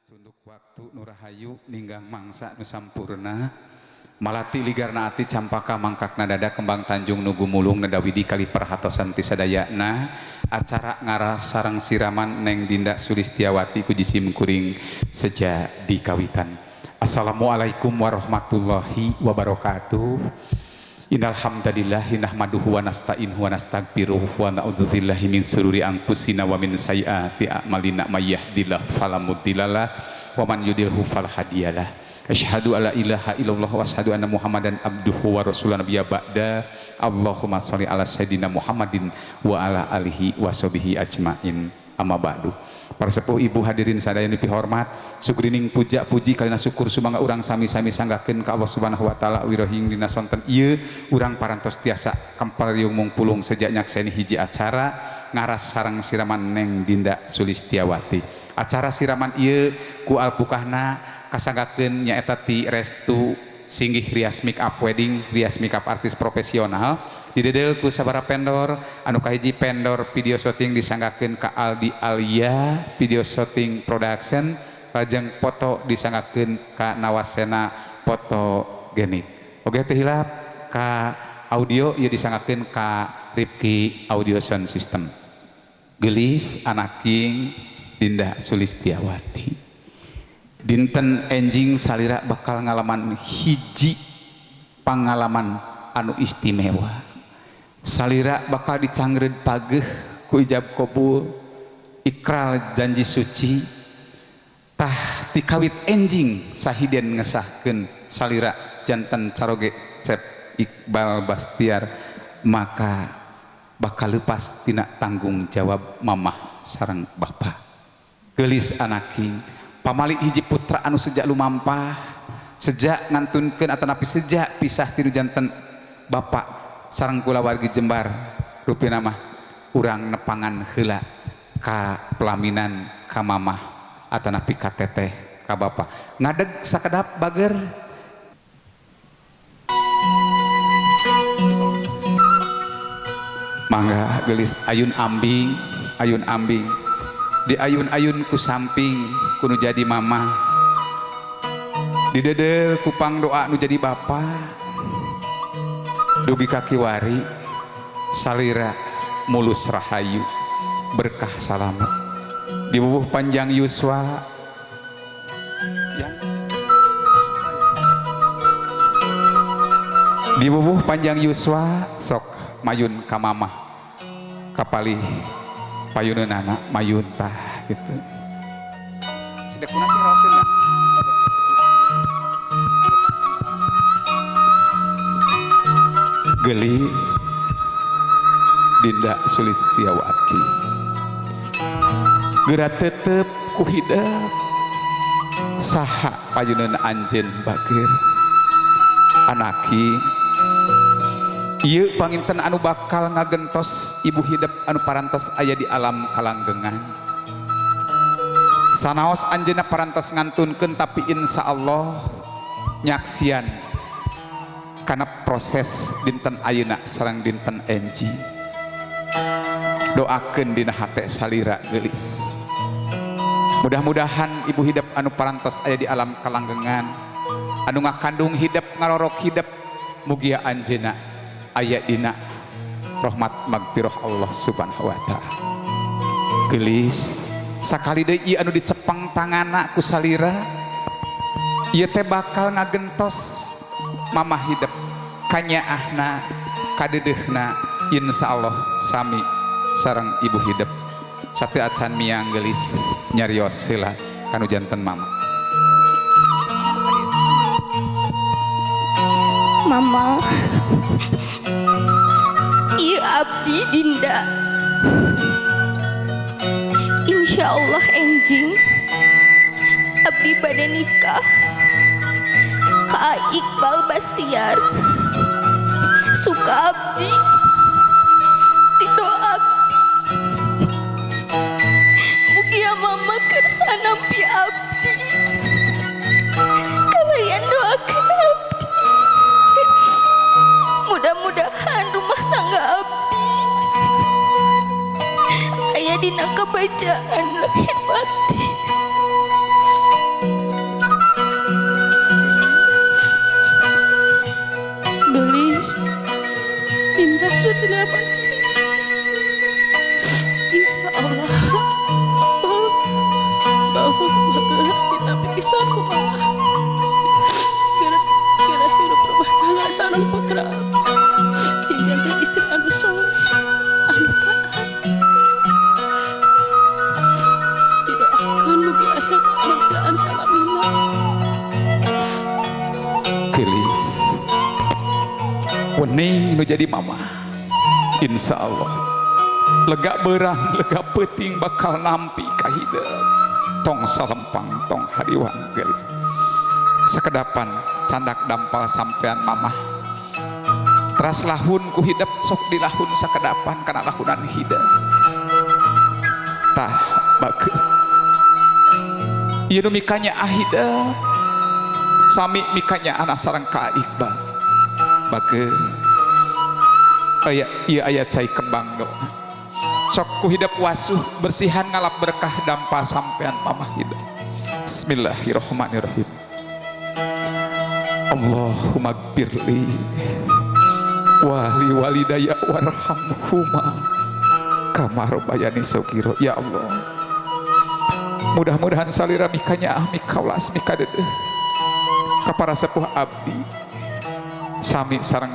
Sunduk waktu Nurahayu ninggang mangsa nusampurna malati ligarna ati campaka mangkakna dada kembang Tanjung Nugu Mulung nedawidi kali perhatosan tisadayana acara ngaras sarang siraman Neng Dinda Sulistiawati kujisim kuring seja di kawitan. Assalamualaikum warahmatullahi wabarakatuh. Innal hamdalillah nahmaduhu wa nasta'inuhu wa nastaghfiruh wa na'udzubillahi min sururi anfusina wa min sayyiati a'malina may yahdihillahu fala mudhillalah wa man yudhlilhu fala hadiyalah. Asyhadu alla ilaha illallah wa asyhadu anna Muhammadan abduhu wa rasulun nabiyya ba'da. Allahumma sholli ala sayyidina Muhammadin wa ala alihi wa sahbihi ajmain. Amma ba'du. Para sepuh ibu hadirin sadaya nu pihormat, sugrining puja puji kalina syukur sumangga urang sami-sami sanggakeun ka Allah Subhanahu wa taala wirohing dina sonten ieu urang parantos tiasa kampariung mungpulung sejak nyakseni hiji acara ngaras sareng siraman Neng Dinda Sulistiawati. Acara siraman ieu ku alpukahna kasanggakeun nyaeta ti Restu Singgih Rias Make Up Wedding, Rias Make Up artis profesional. Didedel ku sabara pendor anu kahiji pendor video shooting disanggakeun ka Aldi Alia Video Shooting Production, lajeng foto disanggakeun ka Nawasena Fotogenik. Oge teh hilap ka audio ieu disanggakeun ka Ripki Audio Sound System. Gelis anaking Dinda Sulistiawati. Dinten enjing salira bakal ngalaman hiji pangalaman anu istimewa. Salira bakal dicangreud pageuh ku ijab qabul ikrar janji suci tah ti kawit enjing sahiden ngesahkeun salira janten caroge Cep Iqbal Bastiar, maka bakal lepas tina tanggung jawab mamah sareng bapa. Geulis anaking pamali hiji putra anu sejak lumampah sejak ngantunkeun atanapi sejak pisah tilu janten bapa sareng kula wargi Jembar rupina mah urang nepangan heula ka pelaminan ka mamah atanapi ka teteh ka bapa ngadeg sakedap bager mangga geus ayun ambing di ayun-ayun ku samping kuno jadi mamah didedel kupang doa nu jadi bapa dugi kaki wari salira mulus rahayu berkah salamet dibubuh panjang yuswa dibubuh panjang yuswa sok mayun ka mamah kapali payuneunana mayun tah gitu sidak kuna sih raoseun ya. Gelis Dinda Sulistiawati geura tetep ku hidep saha payuneun anjeun bager anaki ieu panginten anu bakal ngagentos ibu hidep anu parantos aya di alam kalanggengan sanaos anjeunna parantos ngantunkeun tapi insyaallah nyaksian karena proses dinten ayeuna sareng dinten enji doakeun dina hate salira geulis mudah-mudahan ibu hidep anu parantos aya di alam kalanggengan anu ngakandung hidep ngarorok hidep mugia anjeuna aya dina rahmat magfirah Allah Subhanahu wa taala. Geulis sakali deui anu dicepeng tangana ku salira ieu teh bakal ngagentos mamah hidep kanyaahna kadedehna insyaallah sami sareng ibu hidep sateu acan miang geulis nyarios heula kanu janten mama. Mama ieu abdi Dinda insyaallah enjing abdi bade nikah ka Iqbal Bastiar suka abdi didoa abdi mugia mama kersa nampi abdi kalian doakeun abdi mudah-mudahan rumah tangga abdi aya dina kabajaan lahir batin selamat. Insya Allah. Kita pisah ku mama. Kira hidup rumah tangga sareng putra. Sing jantan istri anu soleh, anu taat. Didoakan mugi aya kebahagiaan salamina. Gelis wening nu jadi mama insya Allah lega berang lega peting bakal nampi ka hideung tong salempang tong hadiwan gelis sakedapan candak dampal sampean mama teras lahun ku hidup sok dilahun sakedapan kana lahunan hideung tah bageul ieu nu mikanya hideung sami mikanya anak sareng ka Iqbal bageul ieu ayat saya kembang doa sok ku hidup wasuh bersihan ngalap berkah dampa sampean mama hidup. Bismillahirrahmanirrahim. Allahumma gfirli wali walidayya warhamhuma kama rabbayani shaghira. Ya Allah, mudah-mudahan salira mikanya mikaulas mikadeuh ka para sepuh abdi sami sareng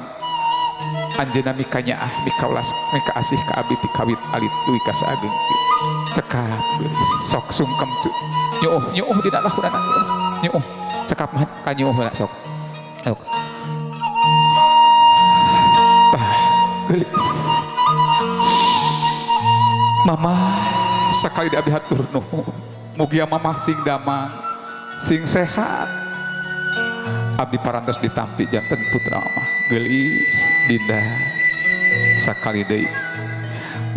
anjeunna mikanya mikaulas mika asih ka abdi ti kawit alit duwi ka saageng cekap sok sungkem nyuuh dina lahunan nyuuh cekap mah ka nyuuh heula sok gelis mama sakali di abdi hatur nuhun mugia mama sing damang sing sehat abdi parantos ditampi janten putra mama gelis dinda sakali deui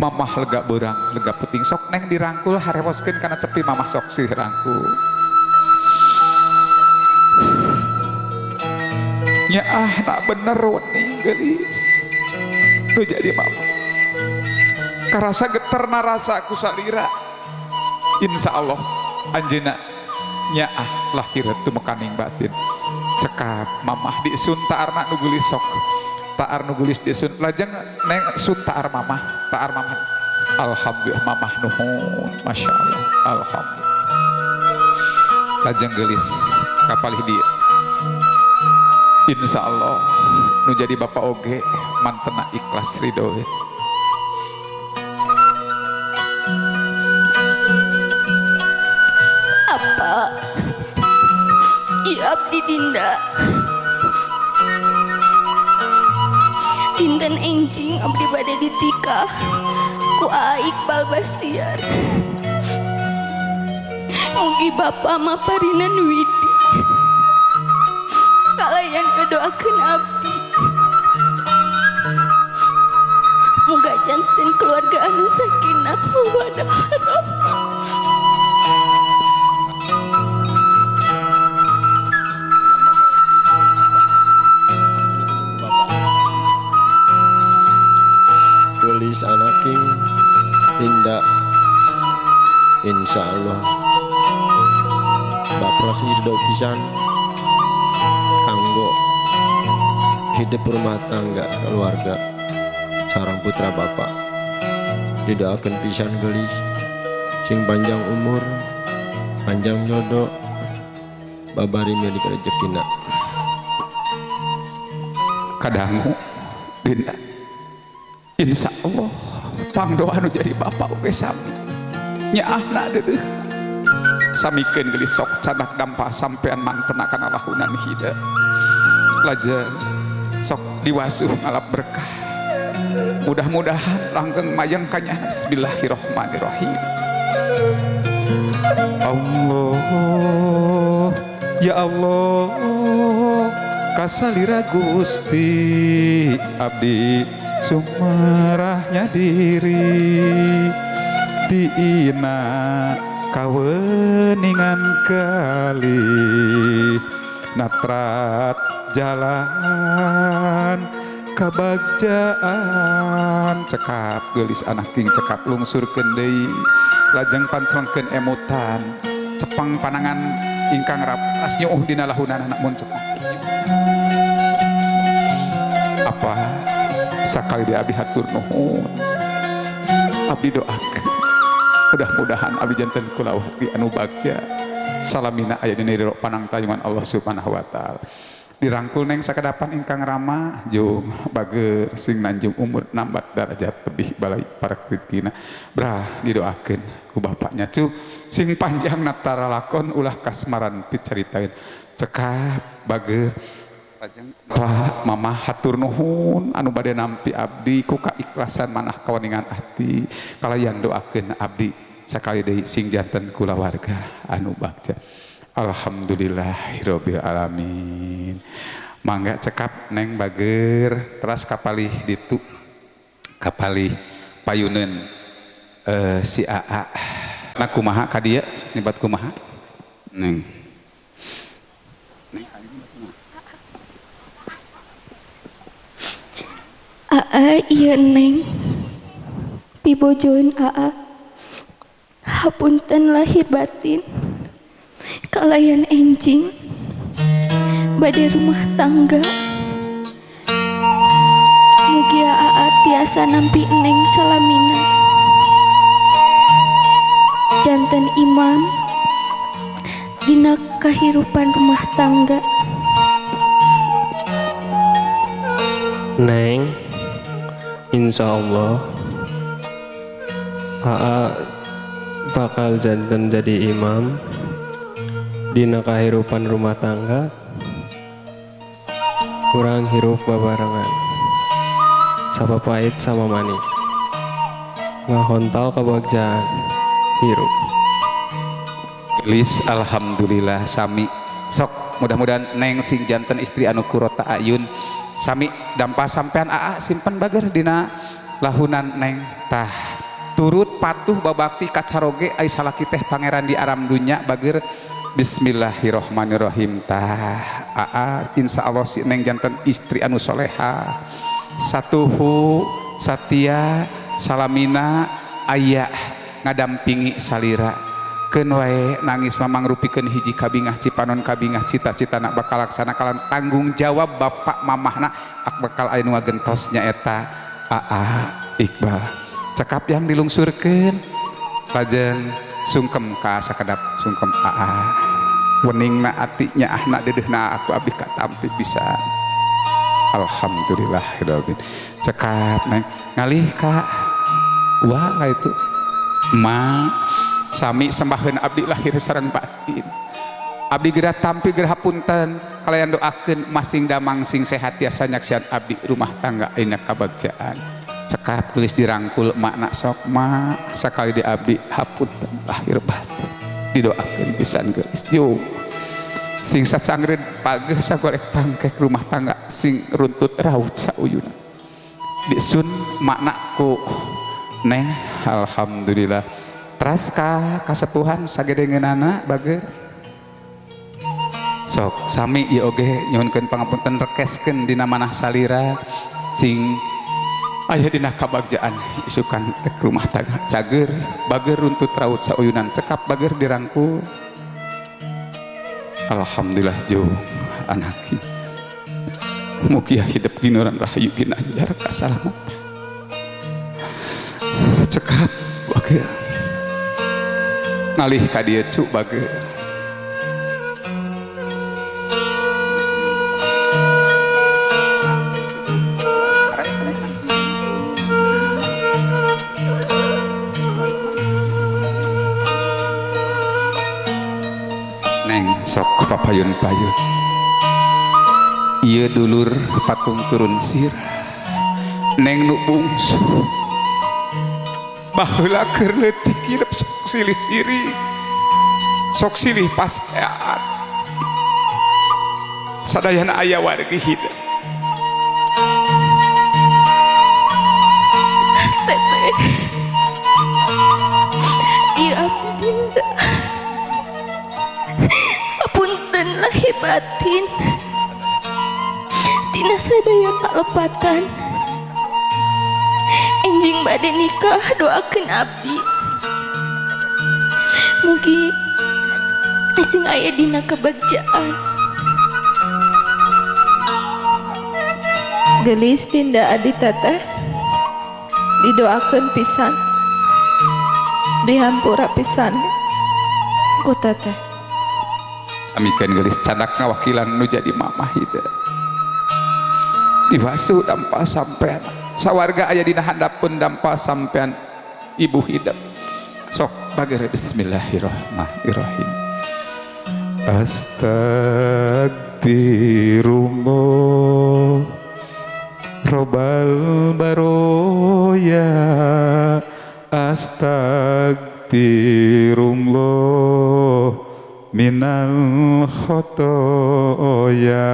mamah lega beurang lega peting sok neng dirangkul harewoskeun kana cepi mamah sok sih rangkul nyaah nak bener wening gelis nu jadi mama karasa geter narasa ku salira insya Allah anjeunna nyaah lahir teu mekaning batin cekap mamah disun taarna nu geulis sok taar nu geulis disun lajeng neng sun taar mamah alhamdulillah mamah nuhun masya Allah alhamdulillah lajeng geulis kapalih dieu insya Allah nu jadi bapak oge mantena ikhlas ridho. Apa? Iya abdi dinda. Dinten enjing abdi bade ditikah ku Iqbal Bastian. Mugi bapa maparinan widi kalayan ngedoakeun abdi. Muga janten keluarga anu sakinah mawaddah warahmah. Gelis anaking Dinda insya Allah bapros hidup pisan kanggo hidup rumah tangga keluarga sarang putra bapak didoakeun pisan gelis sing panjang umur panjang jodoh babari milik rezekina kadangu Dinda insya Allah pangdoa nu jadi bapak oge sami nyaahna deudeuh samikeun gelis sok cadak dampa sampean mantena kana lahunan hida lajeng sok diwasuh ngalap berkah mudah-mudahan langgeng mayang kanya. Bismillahirrahmanirrahim. Allah ya Allah kasalira Gusti abdi sumerahnya diri tina kaweningan kali natrat jalan kabagjaan cekap geulis anak king cekap lungsurkeun deui lajeng pancelengkeun emutan cepang panangan ingkang rapas nyuuh dina lahunan anak mun cepang apa sakali di abdi hatur nuhun. Abdi doakeun mudah-mudahan abdi janten kulawargi anu bagja salamina aya dina ridho panangtayungan Allah Subhanahu wa taala. Dirangkul neng sakadapan ingkang rama jeung bager sing nanjung umur nambat darajat lebih balai para rezekina brah didoakeun ku bapaknya cu sing panjang natara lakon ulah kasmaran picaritain cekap bager lajeng Pak mama hatur nuhun anu bade nampi abdi ku kaikhlasan manah kawaningan ati kalayan doakeun abdi sakali deui sing janten kulawarga anu bagja. Alhamdulillahirabbil alamin. Mangga cekap neng bager teras kapalih ditu kapalih payuneun si AA. Nah kumaha ka dieu nibat kumaha? Neng. AA ieu neng. Pibojoeun AA. Hapunten lahir batin. Kalayan enjing bade rumah tangga mugia AA tiasa nampi neng salamina janten imam dina kahirupan rumah tangga. Neng, insya Allah AA bakal janten jadi imam dina kahirupan rumah tangga kurang hirup babarengan sapapait sama manis ngahontal kabagjaan hirup Lis alhamdulillah sami sok mudah-mudahan neng sing janten istri anu kurota ayun sami dampa sampean AA simpen bager dina lahunan neng tah turut patuh babakti kacaroge ai salaki teh pangeran di alam dunya bager Bismillahirrohmanirrohim tah AA insya Allah si neng jantan istri anu soleha satuhu satia salamina ayah ngadampingi salira keun wae nangis mamangrupikeun hiji kabingah cipanon kabingah cita-cita nak bakal laksana kalan tanggung jawab bapak mamahna ak bakal aya nu ngagentosnya eta AA Iqbal cekap yang dilungsurkeun lajeng sungkem ka sakedap sungkem AA weningna atinya ahna dedehna aku abdi katampi bisa alhamdulillahirabbil cekap neng ngalih ka wah ka itu ma sami sembaheun abdi lahir sareng batin abdi geura tampi geura hapunten kalayan doakeun masing damang sing sehat tiasa nyaksian abdi rumah tangga ayeuna kabagjaan cekap tulis dirangkul makna sok ma sakali di abdi hapunten lahir batin didoakeun pisan geulis yo sing sacangreud pageh sagolek pangkek rumah tangga sing runtut raut sauyuna disun makna ku neng alhamdulillah teras ka kasepuhan sagedengeunana bager sok sami ieu oge nyuhunkeun pangapunten rekeskeun dina manah salira sing aya dina kabagjaan isukan rumah tangga cager bager runtut raut sauyunan cekap bager dirangkul alhamdulillah jeung anaki mugia hidup ginuran rahayu ginanjar kasalamat cekap bager ngalih ka dieu cu bager sok papayun-payun ieu dulur patung turun sir neng nu bungsu baheula keur leutik hirup sok silih siri sok silih pasean sadayana aya wargi hidup Teteh ieu abdi dinda hapunten lahir batin tina sadaya kalepatan enjing bade nikah doakeun abdi mugi sing aya dina kabagjaan Gelis Dinda Adi Teteh didoakeun pisan, dihampura pisan ku teteh. Samikeun geulis cadak ngawakilan nu jadi mamah hida diwasu dampal sampean sawarga aya dina handapun dampal sampean ibu hidep sok bagere bismillahirrahmanirrahim. Astagfirullah Robal baroya astagfirullah minal khotoya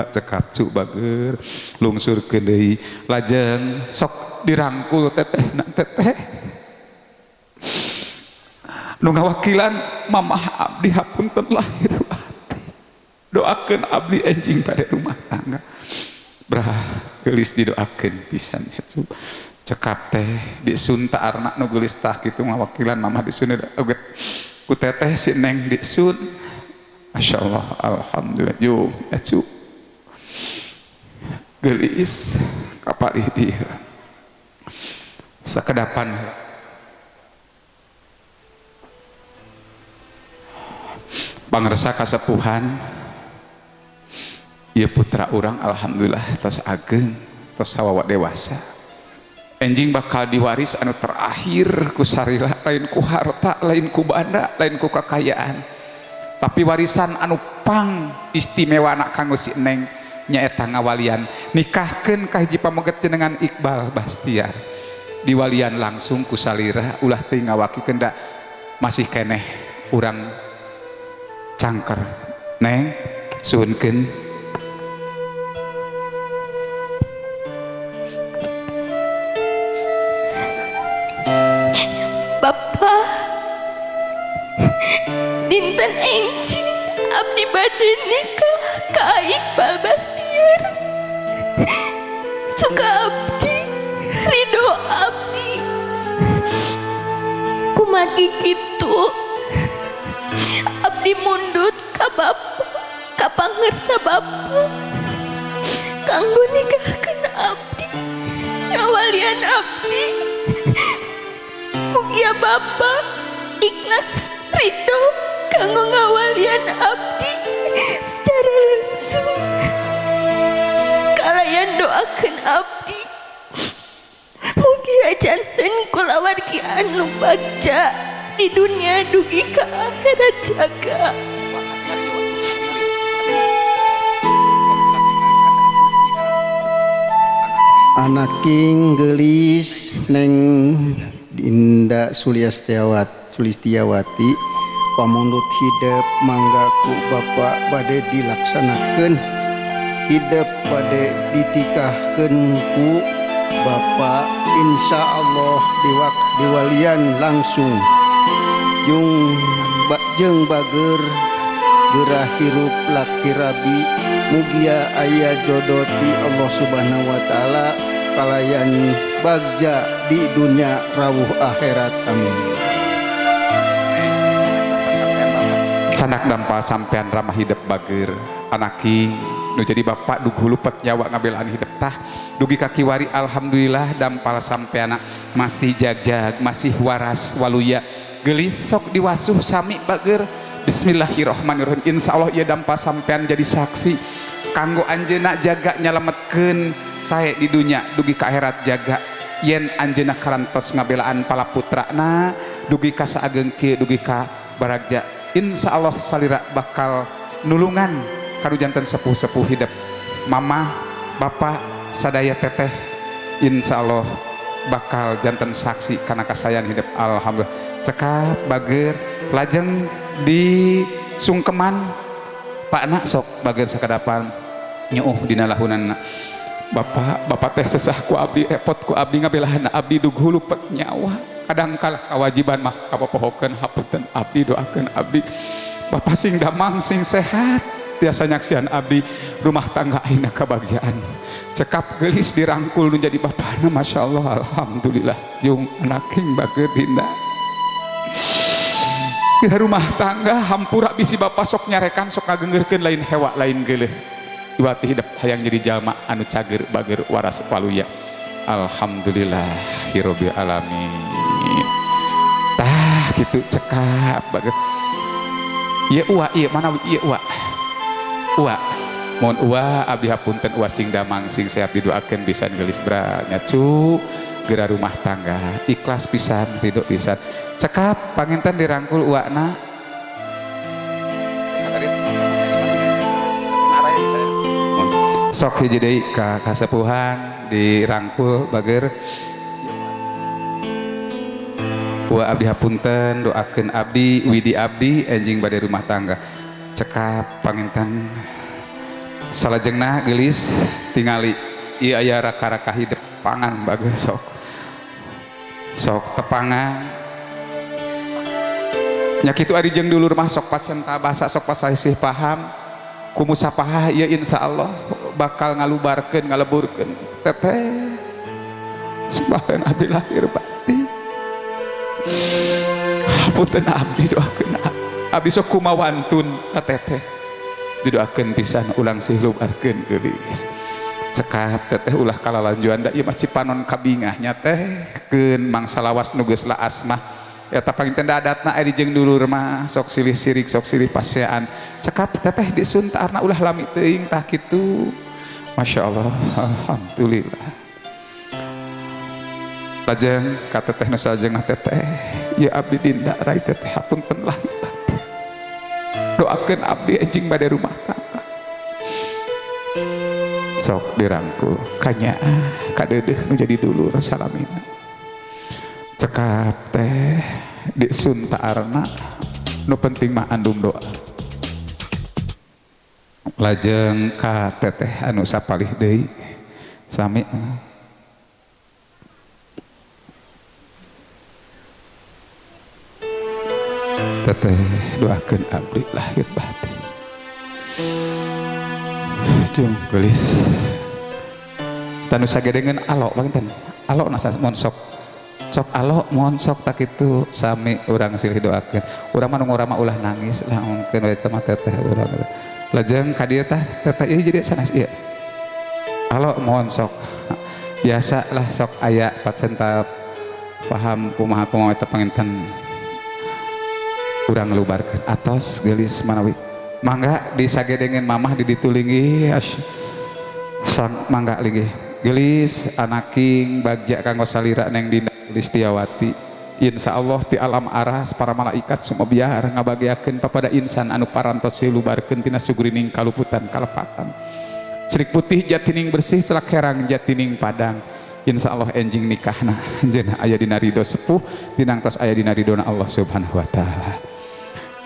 cekap cu bager lungsur deui lajeng sok dirangkul teteh na teteh nu ngawakilan mamah abdi hapunten lahir batin doakeun abdi enjing pada rumah tangga brah geulis didoakeun pisan itu cekap teh di sun taarna nu geulis tah kitu ngawakilan mamah di sun oge ku teteh si neng di sun masyaallah alhamdulillah ju acu geulis kapalih ieu sakedapan pangresa kasepuhan ieu putra urang alhamdulillah tos ageng tos sawawa dewasa enjing bakal diwaris anu terakhir ku sarila lain ku harta lain ku banda lain ku kekayaan tapi warisan anu pang istimewa anak kanggo si neng nyaeta ngawalian nikahkeun ka hiji pamoget jenengan Iqbal Bastiar diwalian langsung ku salira ulah teu ngawakikeun da masih keneh urang cangker neng suhunkeun. Bapak dinten enci abdi bade nikah ka Iqbal Bastiar suka abdi ridho abdi kumagi kitu abdi mundut ka bapak ka pangersa bapak kanggo nikahkeun abdi ngawalian abdi mugia bapak ikhlas ridho kanggo ngawalian abdi secara langsung kalayan doakeun abdi mugia janten kulawargi anu bagja di dunia dugi ka akhirat jaga. Anak king gelis neng Dinda Sulistiawati pamundut hidup manggaku bapak bade dilaksanakan hidup bade ditikahkeun ku bapak insya Allah diwalian langsung jeung bager gerah hirup laki rabi mugia aya jodoh ti Allah subhanahu wa ta'ala kalayan bagja di dunia rawuh akhirat amin. Canak dampal sampean ramah hidup bager anaki nu jadi bapak dugu lupet nyawa ngabelaan hidup tah dugi kaki wari alhamdulillah dampal sampean masih jagjag masih waras waluya geulis sok diwasuh sami bager bismillahirrahmanirrahim insyaallah ieu dampal sampean jadi saksi kanggo anjeunna jaga nyalametkeun sae di dunia dugi ka akhirat jaga yen anjeunna karantos ngabelaan pala putrana dugi ka saageng kieu dugi ka baragja insyaallah salira bakal nulungan kanu janten sepuh-sepuh hidup mama bapak sadaya teteh insyaallah bakal janten saksi kana kasayang hidup alhamdulillah cekap bager lajeng di sungkeman pakna sok bager sakadapan nyeuh dina lahunanna bapak teh sesah ku abdi repot ku abdi ngabelahana abdi dugu lupet nyawa kadang kala kewajiban mah kapopohokeun hapunten abdi doakeun abdi bapak sing damang sing sehat biasa nyaksian abdi rumah tangga ayeuna kabagjaan cekap geulis dirangkul nu jadi bapana masyaallah alhamdulillah jeung anak king bager dinda rumah tangga hampura bisi bapak sok nyarekan sok ngagengerkeun lain hewa lain geuleuh iwati hidup hayang jadi jalma anu cager bager waras waluya. Alhamdulillahirabbil alamin. Tah kitu cekap bager. Ieu uwa ieu mana ieu uwa. Uwa mohon uwa abdi hapunten uwa sing damang sing sehat didoakeun pisan geulis branya cu geura rumah tangga ikhlas pisan ridho pisan cekap panginten dirangkul uwana. Sok hiji deui ka kasepuhan dirangkul bager. Wa abdi hapunten doakeun abdi widi abdi enjing bade rumah tangga cekap panginten salajengna geulis tingali ieu aya raka-raka hidup pangan bager sok tepangan nya kitu ari jeung dulur mah sok pacen tabasa sok pasasih paham ku musapaha ieu insyaallah bakal ngalubarkeun ngaleburkeun teteh sembahan abdi lahir batin. Punten abdi doakeun abdi sok kumawantun ka teteh didoakeun pisan ulang silubarkeun geulis cekap teteh ulah kalalanjuan da ieu mah cipanon kabingahnya teh keun mangsa lawas nu geus laas mah eta panginten da adatna ari jeung dulur mah sok silih sirik sok silih pasean cekap teteh disuntarna ulah lami teuing tah kitu masyaallah. Alhamdulillah lajeng ka teteh nu salajengna teteh ya abdi dinda rai teteh hapunten lahir batin doakeun abdi enjing bade rumah tangga sok dirangkul kanya kadeudeuh nu jadi dulur salamina cekap teh disuntaarna nu penting mah andung doa lajeng ka teteh anu sapalih deui sami teteh doakeun abdi lahir batin jeung geulis tanu sagedengeun alok panginten alok nasa mohon sok alok mohon sok tak kitu sami urang silih doakeun urang mah nu ngora mah ulah nangis lah mungkin we teh teteh urang lajeng ka dieu tah teteh ieu jadi sanes ieu alok mohon sok biasa lah sok aya pacen paham kumaha eta panginten urang lubarkeun atos geulis manawi mangga disagedengeun mamah ditulingi sang mangga linggih geulis anaking bagja kanggo salira neng Dinda Listiawati insyaallah ti alam aras para malaikat semua biar ngabagiakeun papada insan anu parantos lubarkeun tina sugurining kaluputan kalepatan cerik putih jatining bersih celak herang jatining padang insyaallah enjing nikahna anjeunna aya dina ridho sepuh dinangtos aya dina ridona Allah Subhanahu wa taala.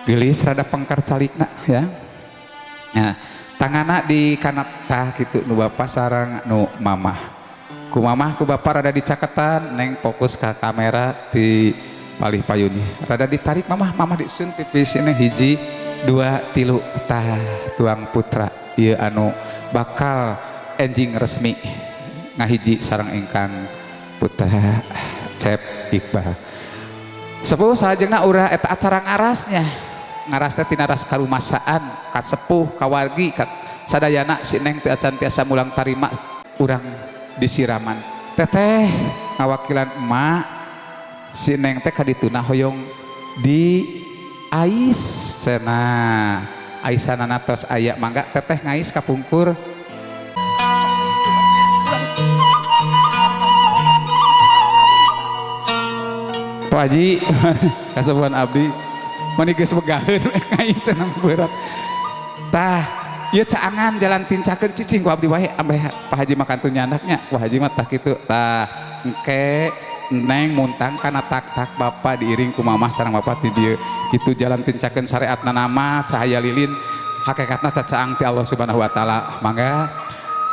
Geulis rada pengkar calikna ya. Nah, tangana di kanap tah kitu nu bapa sareng nu mamah. Ku mamah ku bapa rada dicaketan neng fokus ka kamera di palih payuni. Rada ditarik mamah disun tipis ini hiji 2 3 tah tuang putra ieu anu bakal enjing resmi ngahiji sareng ingkang putra Cep Iqbal. Sepuh salajengna urah eta acara ngarasnya. Ngaras teh tina ras karumasaan ka sepuh kawargi ka sadayana si neng teh acan tiasa mulang tarima urang disiraman teteh ngawakilan emak si neng teh kadituna hoyong di ais cenah aisanana tos aya mangga teteh ngais kapungkur Pak Haji kasepuhan abdi mani geus begaheun ngais cenah berat tah ieu caangan jalan tincakeun cicing ku abdi wae ambeh Pak Haji makan anaknya Pak Haji mah tah kitu tah engke neng muntang kana tak-tak bapa diiring ku mamah sareng bapa ti dieu kitu jalan tincakeun syariatna nama cahaya lilin hakikatna cacaang ti Allah Subhanahu wa taala mangga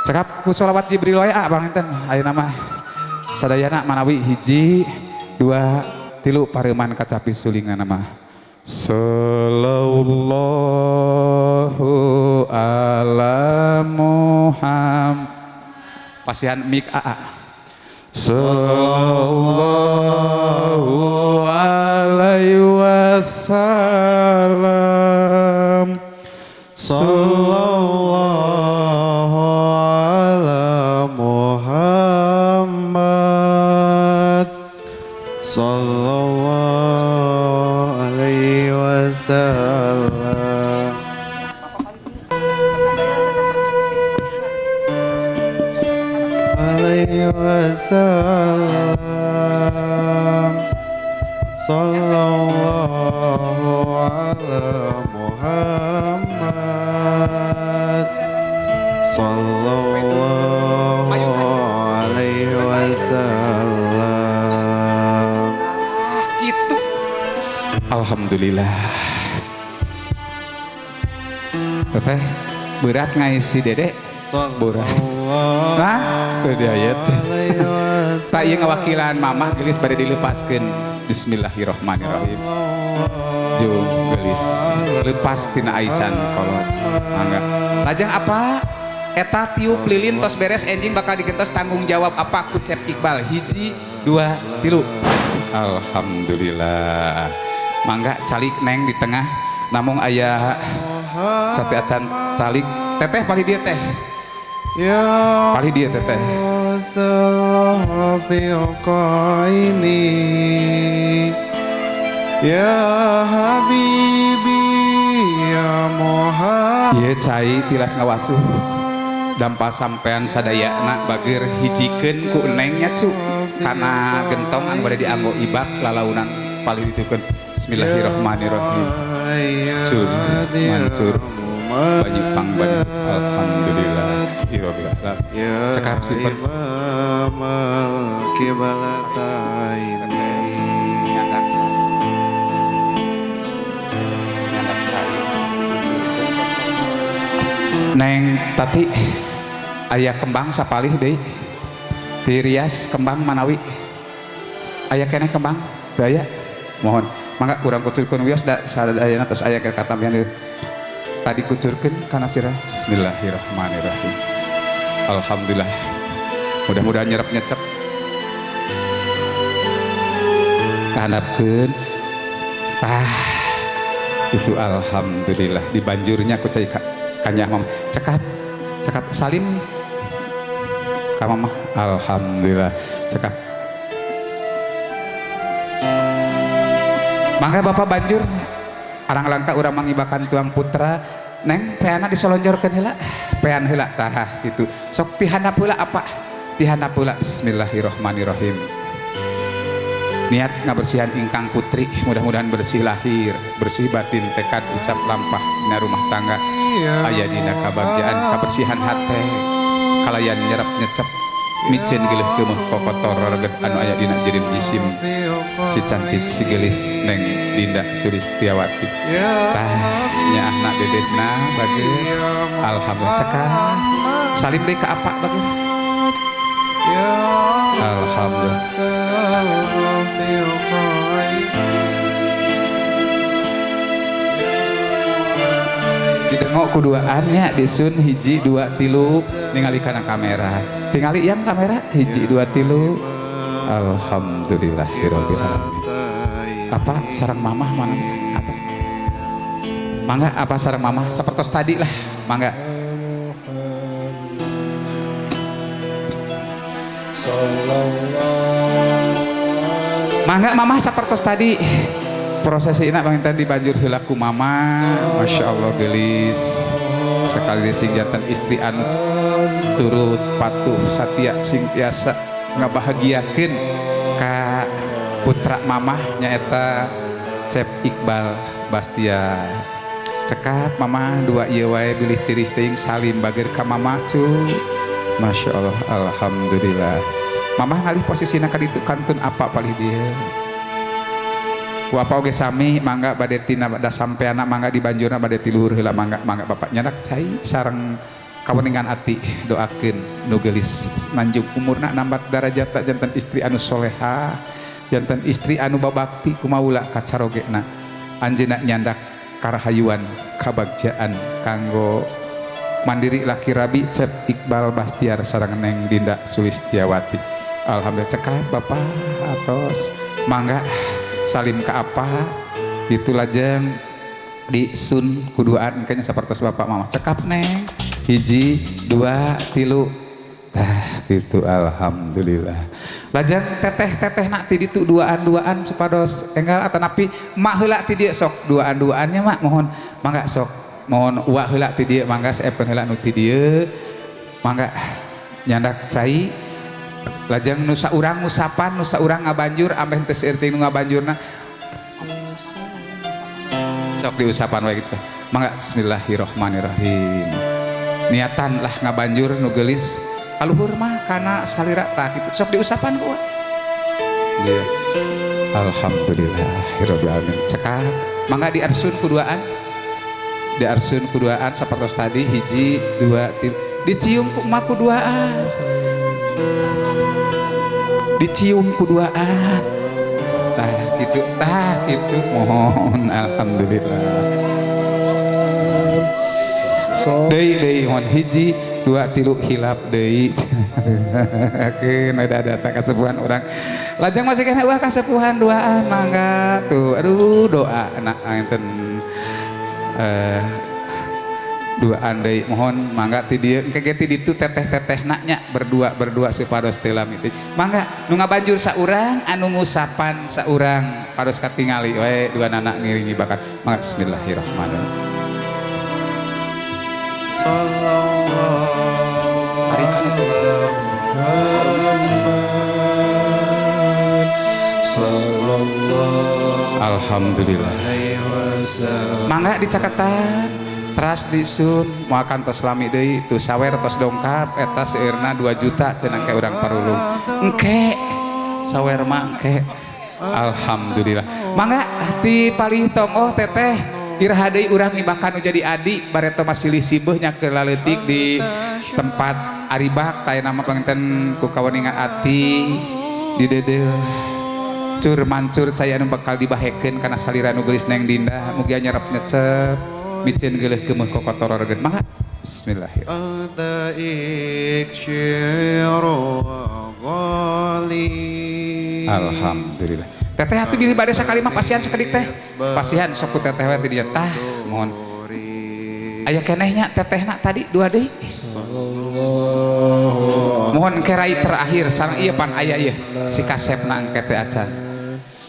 cekap ku sholawat Jibril wae panginten ayeuna mah sadayana manawi 1 2 3 pareuman kacapi sulingan mah sallallahu ala Muhammad pasihan mik aa sallallahu alaihi wasallam sallallahu wasallam. Alaihi wasallam. Sallallahu ala Muhammad. Sallallahu alaihi wasallam. Gitu. Alhamdulillah. Teteh berat ngaisi Dede. Berat. Nah, itu dia ayat. Tak iya ngawakilan mamah gelis pada dilepaskan. Bismillahirrahmanirrahim. Jung gelis lepas tina aisan kolot. Mangga. Lajang apa? Eta tiup lilin tos beres enjing bakal dikentos tanggung jawab apa ku Cep Iqbal. 1, 2, 3. Alhamdulillah. Mangga calik neng di tengah. Namung ayah sate acan calik. Teteh pali dia teh. Ya Pali dia teteh. Sallallahu ini. Ya Habibi ya Muhammad. Ieu cai tilas ngawasuh. Dampa sampean sadayana bager hijikeun ku nengnya cu. Kana gentong anu bade dianggo ibak lalaunan pali ditukeun. Bismillahirrahmanirrahim. Cun mancur banyak pang banyak. Alhamdulillah. Ya Cekap simpen. Imam al-Qiblatain. Neng Tati aya kembang sapalih deui. Tirias kembang manawi. Aya keneh kembang? Daya. Mohon. Mangga kurang kucurkeun wios da sadayana tos aya ke katamian. Tadi kucurkeun kana sirah. Bismillahirrahmanirrahim. Alhamdulillah. Mudah-mudahan nyerep-nyecep. Kahandapkeun. Itu alhamdulillah dibanjurnya ku cai kanyah mama. Cekap salim ka mama. Alhamdulillah. Cekap. Mangga Bapak banjur arang langka urang mangibakan tuang putra. Neng peana disolonjorkeun heula. Pean heula tah gitu. Sok tihandap heula apa? Tihandap heula. Bismillahirrahmanirrahim. Niat ngabersihan ingkang putri, mudah-mudahan bersih lahir, bersih batin, tekad ucap lampah dina rumah tangga. Aya dina kabagjaan, kabersihan hate, kalayan nyerap nyecep, micin geuleuh keumeuh kokotor reget anu aya dina jirim jisim. Si cantik si gelis Neng Dinda Sulistiawati. Tah nya anak dedehna bageun. Alhamdulillah cekap. Salim deui ka apa bageun? Alhamdulillah. Didengok kuduaannya disun 1, 2, 3 ningali kana kamera. Tingali yang kamera 1, 2, 3. Alhamdulillahirabbil alamin. Apa sareng mamah mana? Apa? Mangga apa sareng mamah sapertos tadi lah. Mangga. Mangga mamah sapertos tadi. Prosesi ina bangita dibanjur heula ku mama. Masya Allah gelis. Sekali sing jantan istri anu turut patuh satia sing tiasa ngabahagiakeun ka putra mamah nyaeta Cep Iqbal Bastia. Cekap mamah 2 ieu wae bilih tiris teuing salim bager ka mamah cu. Masya Allah. Alhamdulillah. Mamah ngalih posisina ka ditu kantun apa palih dia. Ku apa oge sami mangga bade tina da sampeana mangga dibanjurna bade ti luhur heula mangga Bapak nyadak cai sareng kaweningan ati doakeun nu geulis manjung umurna nambat darajatna jantan istri anu soleha, jantan istri anu babakti kumaula ka carogena. Anjeunna nyandak karahayuan kabagjaan kanggo mandiri laki rabi Cep Iqbal Bastiar sareng Neng Dinda Sulistiawati. Alhamdulillah cekap Bapak atos mangga salim ka apa gitu lajeng di sun kuduaan kayaknya sapertos Bapak Mama cekap Neng 1, 2, 3 gitu. Alhamdulillah. lajang teteh nak ti ditu duaan supados enggal atanapi mak heula ti dieu sok duaan-duaannya mak mohon mangga sok mohon uak heula ti dieu mangga saepkeun heula nu ti dieu mangga nyandak cai lajang nu saurang ngusapan nu saurang ngabanjur ambeh teu seueur teuing nu ngabanjurna sok diusapan wae kitu mangga bismillahirrahmanirrahim niatan lah ngabanjur nu geulis kaluhur mah kana salira tah kitu sok diusapan ku yeah. Alhamdulillahirabbil alamin cekap mangga diarsun kuduaan sapertos tadi hiji dua tilu dicium ku mah kuduaan tah gitu mohon alhamdulillah deui mohon hiji dua tilu hilap deui keun ada kasepuhan orang lajang masih kena ulah kasepuhan duaan mangga tuh aduh doa nah enten duaan deui mohon mangga ti dieu engke ge ti ditu teteh-teteh naknya berdua supados teu lamiti mangga nu ngabanjur saurang anu ngusapan saurang pados katingali we dua anak ngiringi bakat mangga bismillahirrahmanirrahim tarikan itu alhamdulillah mangga dicakatan teras disun moakan tos lami deui tu sawer tos dongkap eta seueurna 2 juta cenah ke urang parulung engke sawer mah engke alhamdulillah mangga ti palih tong oh teteh iraha deui urang ibakan jadi adik bareto masilih sibeuh nya keur laleutik di tempat aribak taya nama panginten ku kaweningan ati di dedel cur mancur cai anu bakal dibahekeun kana salira nu geulis neng Dinda mugi nyerep nyecep micin geuleuh keumeuh kokotororgeun mangga bismillahirrahmanirrahim alhamdulillah teteh atuh gini bade sakali mah pasihan sakedik teh pasihan sok ku teteh we ti dieu tah mohon aya kenehnya tetehna tadi dua deui mohon kerai terakhir sareng ieu pan aya ieu si kasepna engke teh acan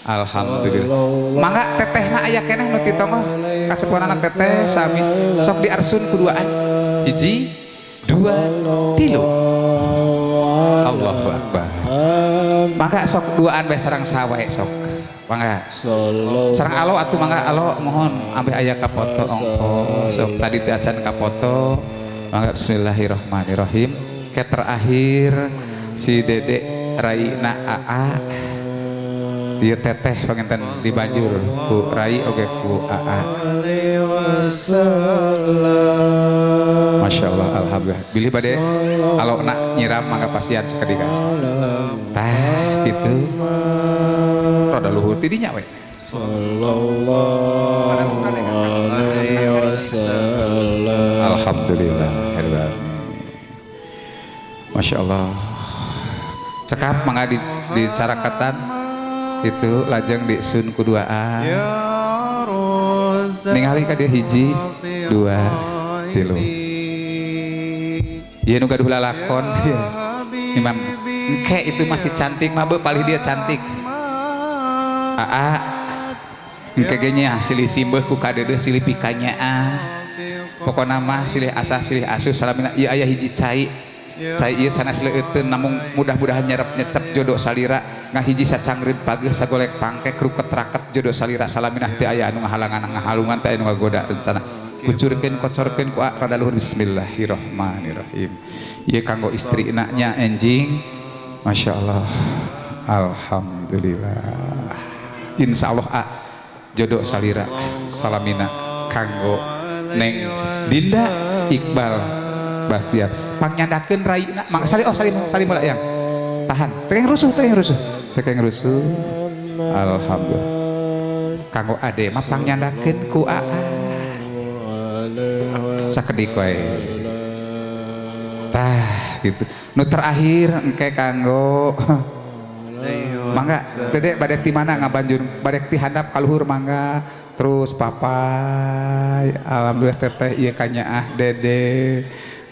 alhamdulillah mangga tetehna aya keneh nu titongoh kasepuhanana teteh sami sok diarsun kuduaan hiji dua tilu Allahu akbar mangga sok duaan bae sareng sawe sok mangga sareng alo atuh mangga alo mohon ambeh aya ka foto ongko sok tadi teh acan ka foto mangga bismillahirrahmanirrahim ke terakhir si Dede Raina AA ieu teteh panginten dibanjur ku Rai oge ku AA Masya Allah alhamdulillah bilih bade alo nak nyiram mangga pasian sakadika tah gitu rada luhur ti dinya we sallallahu alaihi wasallam alhamdulillah Masya Allah cekap mangga dicarakatan itu lajeng disun kuduaan ningali ka dia hiji dua tilu ieu nu gaduh lalakon Imam engke itu masih cantik mah palih dia cantik engke ge nya silih simbeuh ku kadeudeuk silih pikanya pokona mah silih asah silih asuh salamina ieu aya hiji cai ieu sanes leueteun namun mudah-mudahan nyerep nyecep jodoh salira ngahiji sacangreud pageus sagolek pangkek ruket raket jodoh salira salaminah teu aya anu ngahalangan ngahalungan teu anu ngagoda rencana kucurkeun kocorkeun ku rada luhur bismillahirrahmanirrahim ieu kanggo istrina nya enjing Masya Allah alhamdulillah insyaallah jodoh salira salamina kanggo neng Dinda Iqbal Bastian pangnyandakeun raina mangga salim heula yang tahan tekeng rusuh alhamdulillah kanggo ade mah pangnyandakeun ku AA sakedik wae tah gitu nu terakhir engke kanggo mangga Dede bade ti mana ngabanjur bade ti handap kaluhur mangga terus papai alhamdulillah teteh ieu kanyaah Dede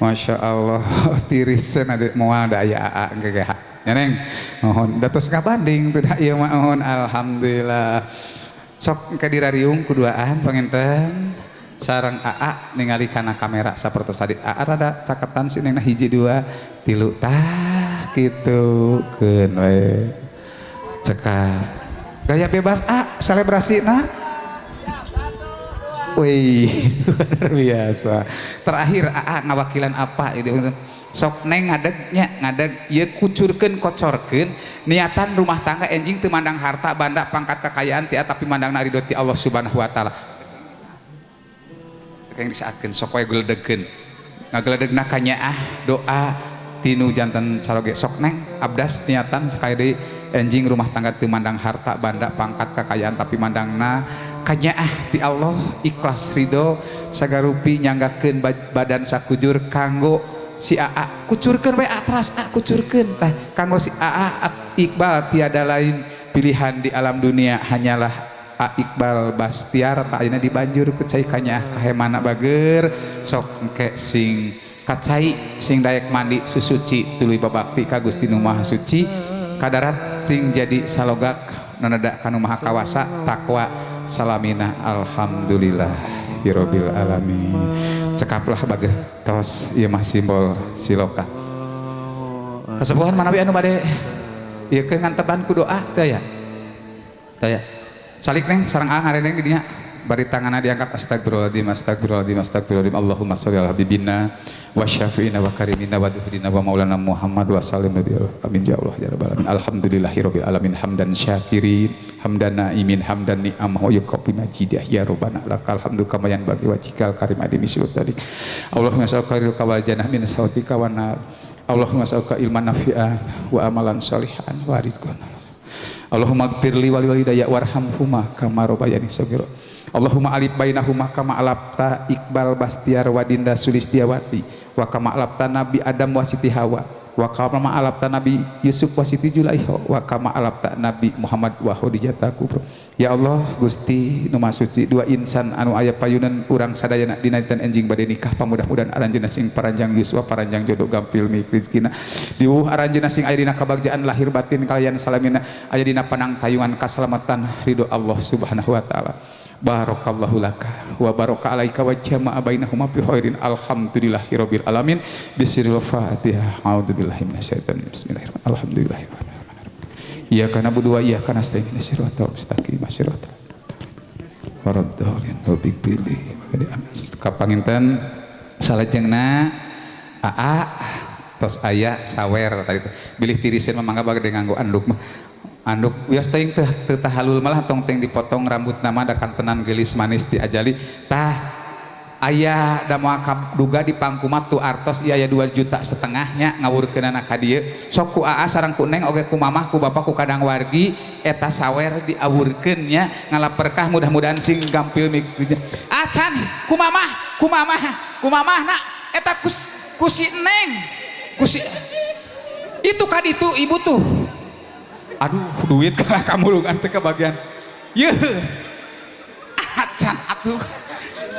Masya Allah tirisan ada moal da aya AA engke ya neng mohon datos ngabanding teu da ieu mah mohon alhamdulillah sok ke dirariung kuduaan panginten sareng AA ningali kana kamera sapertos tadi AA rada caketan sih neng 1 2 3 tah kitu keun we cekap gaya bebas selebrasi nah wih luar biasa terakhir AA ngawakilan apa itu sok neng ngadeg ieu kucurkeun kocorkeun niatan rumah tangga enjing teu mandang harta banda pangkat kekayaan tia tapi mandangna ridho ti Allah Subhanahu wa taala kayang disaatkeun sok we geuledegkeun ngageledegna ka nyaah doa tinu janten saloge sok neng abdas niatan sakaya deui enjing rumah tangga teu mandang harta banda pangkat kekayaan tapi mandangna kanyaah ti Allah ikhlas ridho sagarupi nyanggakeun badan sakujur kanggo si AA kucurkeun we atras kucurkeun tah kanggo si AA Iqbal tiada lain pilihan di alam dunia hanyalah A Iqbal Bastiar tak ayeuna dibanjur ku cai kanyaah kahemana bager sok engke sing kacai sing daek mandi susuci tuluy babakti ka Gusti Nu Maha Suci kadarat sing jadi salogak nanada kanu maha kawasa takwa salamina alhamdulillah birobbil alamin cekaplah bager tos ieu mah simbol siloka kasepuhan manawi anu bade ieu keun nganteban ku doa teu ya salik neng sareng ngareneng di dinya bari tanganna diangkat astagfirullahaladzim Allahumma sholli ala habibina wa syafi'ina wa karimina wa duhurina wa maulana Muhammad wa sallim amin ya Allah ya rabbal alamin alhamdulillahirabbil alamin hamdan syakirin hamdan naimin hamdan ni'am wa yuqabi majidah ya rabbana lakal hamdu kama yanbaghi wajhikal karim adimi sultanik Allahumma sholli kawal jannah min sawatika wa nar Allahumma sholli ilman nafi'an wa amalan sholihan wa rizqan Allahumma ighfirli wa liwalidayya warhamhuma kama rabbayani shaghira Allahumma alif bainahuma kama alapta Iqbal Bastiar wa Dinda Sulistiawati wa kama alapta Nabi Adam wa Siti Hawa wa kama alapta Nabi Yusuf wa Siti Julaiha wa kama alapta Nabi Muhammad wa Khadijah kubra ya Allah Gusti Nu Maha Suci dua insan anu aya payunan urang sadayana dina dinten enjing bade nikah pamudah-mudahan aranjeunna sing paranjang yuswa paranjang jodoh gampil mik rezekina diuh aranjeunna sing aya dina kabagjaan lahir batin kalian salamina aya dina panang tayungan kasalamatan ridho Allah Subhanahu wa taala barakallahu laka wa baraka alaika wa jama'a bainahuma bi khairin alhamdulillahirabbil alamin bisiril fatihah a'udzubillahi minasyaitonir bismillahirrahmanirrahim alhamdulillahirabbil iyyaka na'budu wa iyyaka nasta'in ihdinas siratal mustaqim siratal waradhdallin rabbik pilih kapanginten salajengna AA tos aya sawer tadi bilih tiriseun mangga bage nganggo anduk mah anduk wios teuing teu tahalul malah tong teng dipotong rambut nama da kantenan geulis manis diajali tah aya da moal duga di pangkumat tu artos ieu aya 2,5 juta nya ngawurkeunana ka dieu sok ku AA sareng ku neng oge ku mamah ku bapak ku kadang wargi eta sawer diawurkeun nya ngalaperkah mudah-mudahan sing gampil mik acan ku mamah na eta ku si neng ku si itu kan itu ibu tuh aduh duit karena kamu lu kan kebagian yeuh acan atuh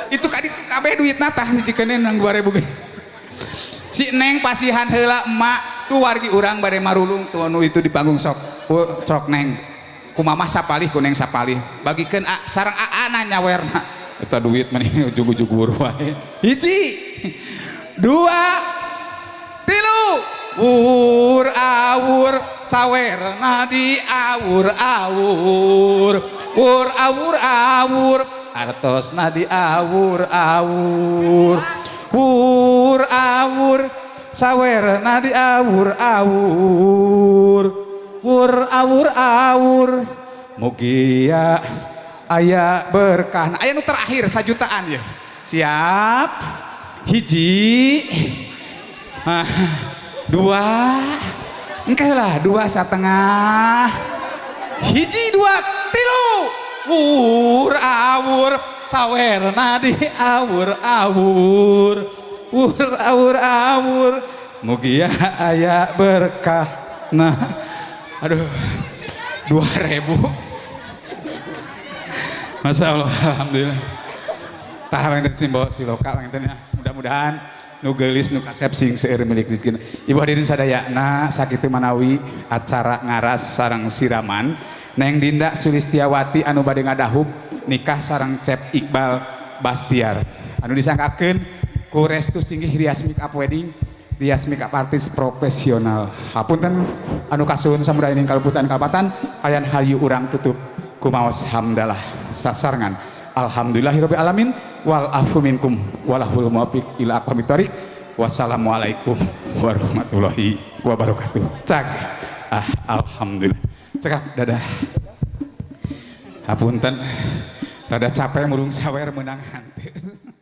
itu kadi kabeh duit natah jikeun nang 2000 ge si neng pasihan heula emak tuh wargi urang bade marulung tuh anu itu di panggung sok neng ku mamah sapalih ku neng sapalih bagikeun sareng AA na nyawerna eta duit meni ujug-ujug wae 1 2 3 Wur awur sawerna di awur-awur wur awur-awur artosna di awur-awur wur awur sawerna di awur-awur wur awur-awur mugia aya berkah aya nu terakhir 1 jutaan ya siap hiji 2 engke lah 2,5 hiji 2 3 wur awur sawerna di awur-awur wur awur-awur mugia aya berkah nah aduh 2.000 Masya Allah alhamdulillah tah langit simbol siloka langitnya mudah-mudahan nu geulis nu kasep sing seueur milik rezeki. Ibu hadirin sadayana sakitu manawi acara ngaras sareng siraman Neng Dinda Sulistiawati anu bade ngadahub nikah sareng Cep Iqbal Bastiar anu disangkakeun ku Restu Singgih Rias Makeup Wedding Rias Makeup artis profesional. Hapunten anu kasuhun samudaya ning kaluputan kalpatan ayan hayu urang tutup kumaos hamdalah sasarengan. Alhamdulillahirabbil alamin wal afu minkum walahul muwaffiq ila aqwamit thoriq. Wassalamualaikum warahmatullahi wabarakatuh. Cak. Alhamdulillah. Cekap dadah. Hapunten rada capek murung sawer meunang hanteu.